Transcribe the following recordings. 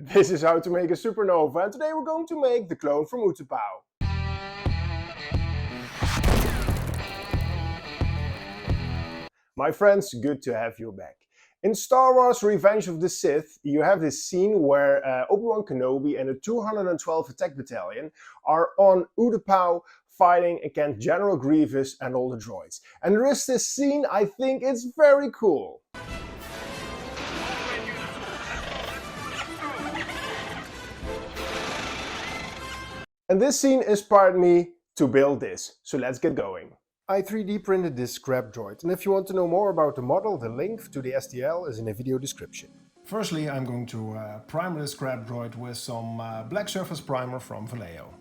This is how to make a supernova, and today we're going to make the clone from Utapau. My friends, good to have you back. In Star Wars Revenge of the Sith, you have this scene where Obi-Wan Kenobi and the 212 Attack Battalion are on Utapau fighting against General Grievous and all the droids. And there is this scene, I think it's very cool. And this scene inspired me to build this, so let's get going. I 3D printed this scrap droid, and if you want to know more about the model, the link to the STL is in the video description. Firstly, I'm going to primer the scrap droid with some black surface primer from Vallejo.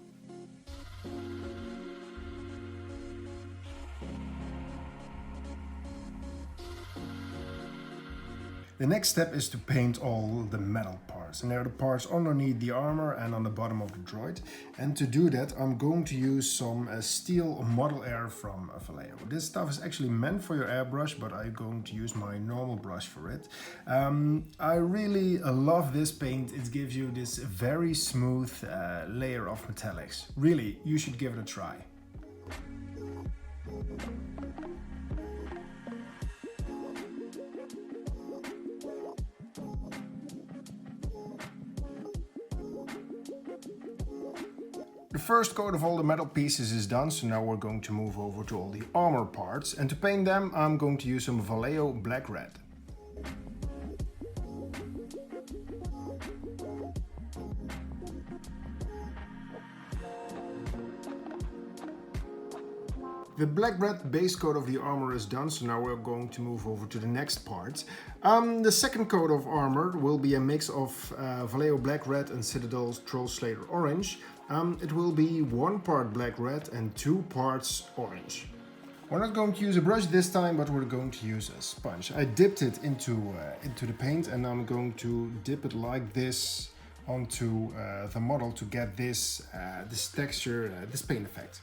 The next step is to paint all the metal parts, and they're the parts underneath the armor and on the bottom of the droid. And to do that, I'm going to use some steel model air from Vallejo. This stuff is actually meant for your airbrush, but I'm going to use my normal brush for it. I really love this paint. It gives you this very smooth layer of metallics. Really, you should give it a try. The first coat of all the metal pieces is done, so now we're going to move over to all the armor parts. And to paint them, I'm going to use some Vallejo Black Red. The black red base coat of the armor is done, so now we're going to move over to the next part. The second coat of armor will be a mix of Vallejo Black Red and Citadel's Troll Slayer Orange. It will be 1 part black red and 2 parts orange. We're not going to use a brush this time, but we're going to use a sponge. I dipped it into the paint, and I'm going to dip it like this onto the model to get this texture, this paint effect.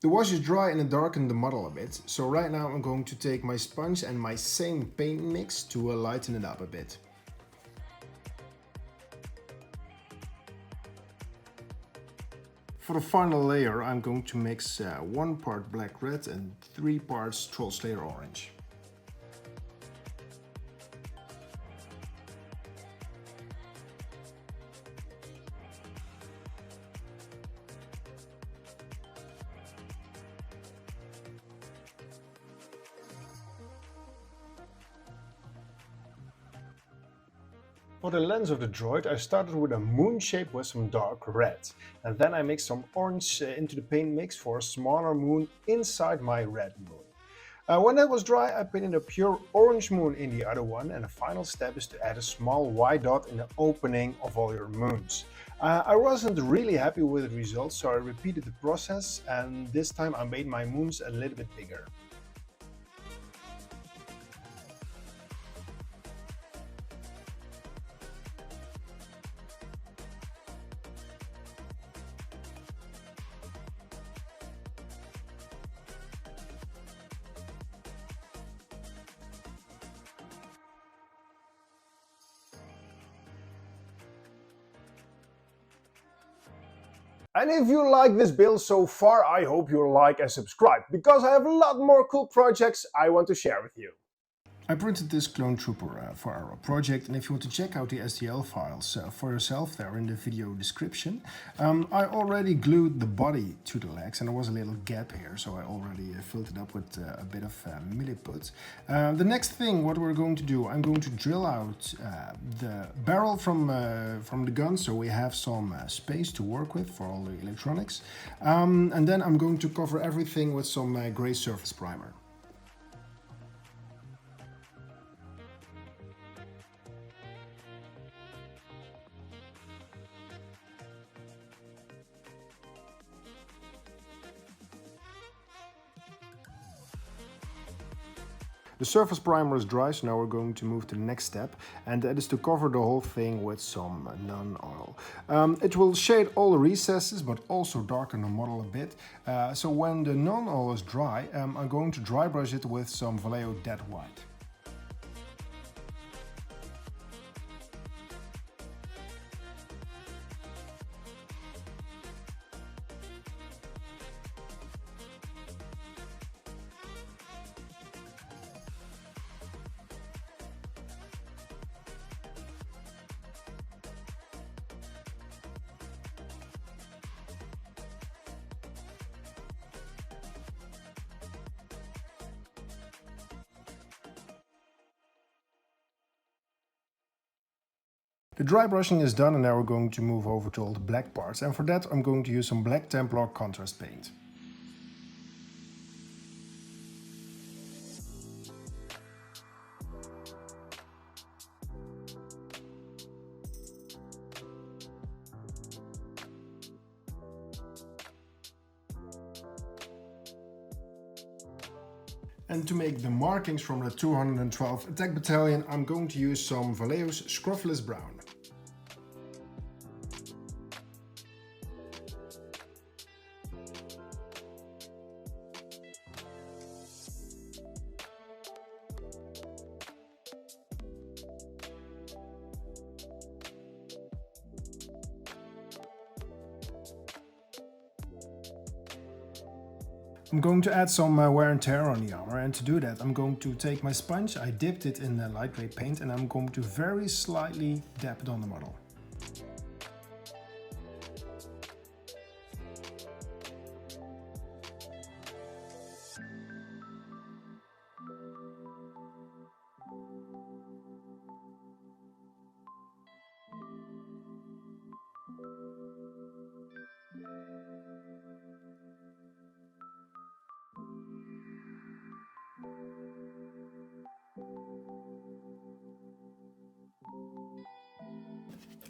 The wash is dry and it darkened the model a bit, so right now I'm going to take my sponge and my same paint mix to lighten it up a bit. For the final layer, I'm going to mix 1 part black red and 3 parts Troll Slayer Orange. For the lens of the droid, I started with a moon shape with some dark red, and then I mixed some orange into the paint mix for a smaller moon inside my red moon. When that was dry, I painted a pure orange moon in the other one, and the final step is to add a small white dot in the opening of all your moons. I wasn't really happy with the results, so I repeated the process, and this time I made my moons a little bit bigger. And if you like this build so far, I hope you like and subscribe, because I have a lot more cool projects I want to share with you. I printed this Clonetrooper for our project, and if you want to check out the STL files for yourself, they're in the video description. I already glued the body to the legs, and there was a little gap here, so I already filled it up with a bit of milliput. The next thing, what we're going to do, I'm going to drill out the barrel from the gun, so we have some space to work with for all the electronics. And then I'm going to cover everything with some gray surface primer. The surface primer is dry, so now we're going to move to the next step, and that is to cover the whole thing with some non-oil. It will shade all the recesses, but also darken the model a bit. So when the non-oil is dry, I'm going to dry brush it with some Vallejo Dead White. The dry brushing is done, and now we're going to move over to all the black parts, and for that I'm going to use some black Templar contrast paint. And to make the markings from the 212 attack battalion, I'm going to use some Vallejo's Scruffless Brown. I'm going to add some wear and tear on the armor, and to do that I'm going to take my sponge, I dipped it in light gray paint, and I'm going to very slightly dab it on the model.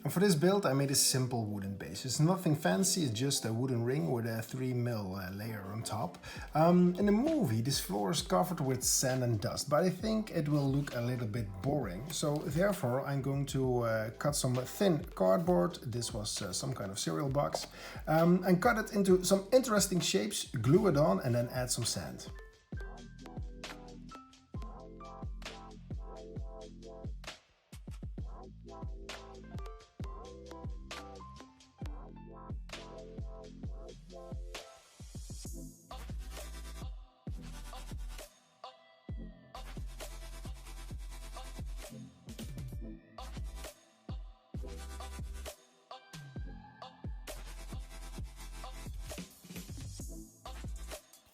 And for this build I made a simple wooden base. It's nothing fancy, it's just a wooden ring with a 3mm layer on top. In the movie this floor is covered with sand and dust, but I think it will look a little bit boring. So therefore I'm going to cut some thin cardboard, this was some kind of cereal box, and cut it into some interesting shapes, glue it on, and then add some sand.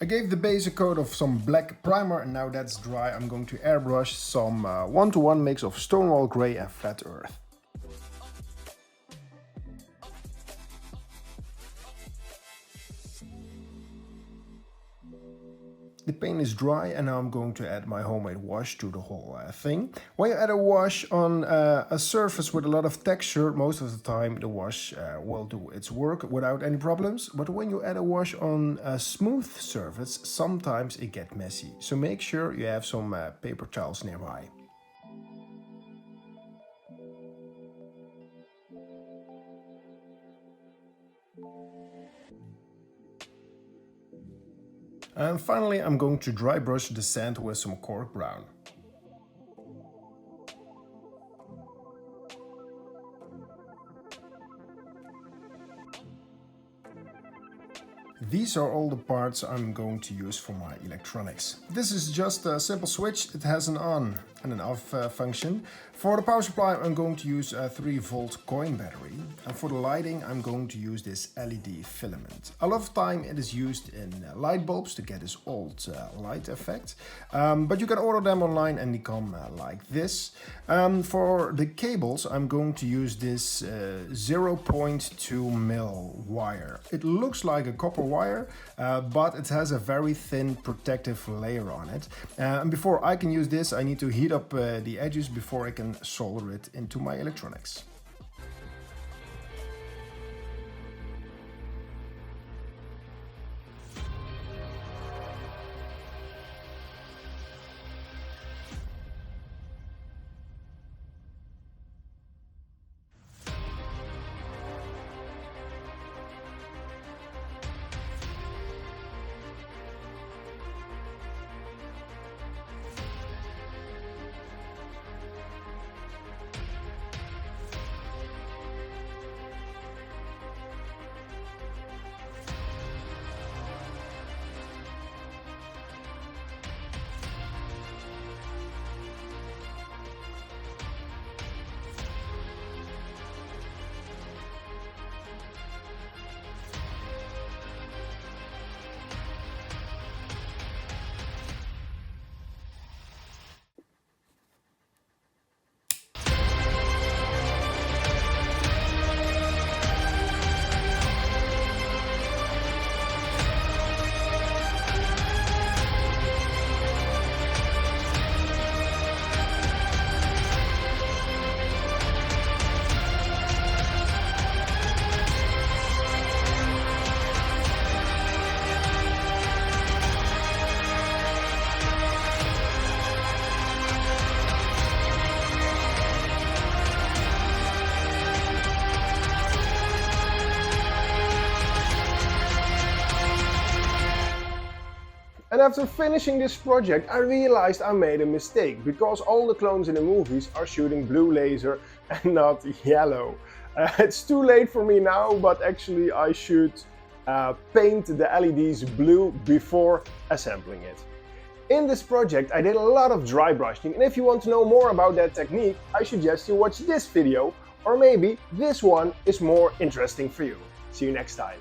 I gave the base a coat of some black primer, and now that's dry I'm going to airbrush some 1-to-1 mix of Stonewall Grey and Flat Earth. The paint is dry, and now I'm going to add my homemade wash to the whole thing. When you add a wash on a surface with a lot of texture, most of the time the wash will do its work without any problems. But when you add a wash on a smooth surface, sometimes it gets messy. So make sure you have some paper towels nearby. And finally I'm going to dry brush the sand with some cork brown. These are all the parts I'm going to use for my electronics. This is just a simple switch, it has an on and an off function. For the power supply, I'm going to use a 3-volt coin battery. And for the lighting, I'm going to use this LED filament. A lot of time it is used in light bulbs to get this old light effect. But you can order them online and they come like this. For the cables, I'm going to use this 0.2 mil wire. It looks like a copper wire, but it has a very thin protective layer on it. And before I can use this, I need to heat up the edges before I can solder it into my electronics. And after finishing this project, I realized I made a mistake because all the clones in the movies are shooting blue laser and not yellow. It's too late for me now, but actually I should paint the LEDs blue before assembling it. In this project I did a lot of dry brushing, and if you want to know more about that technique, I suggest you watch this video, or maybe this one is more interesting for you. See you next time.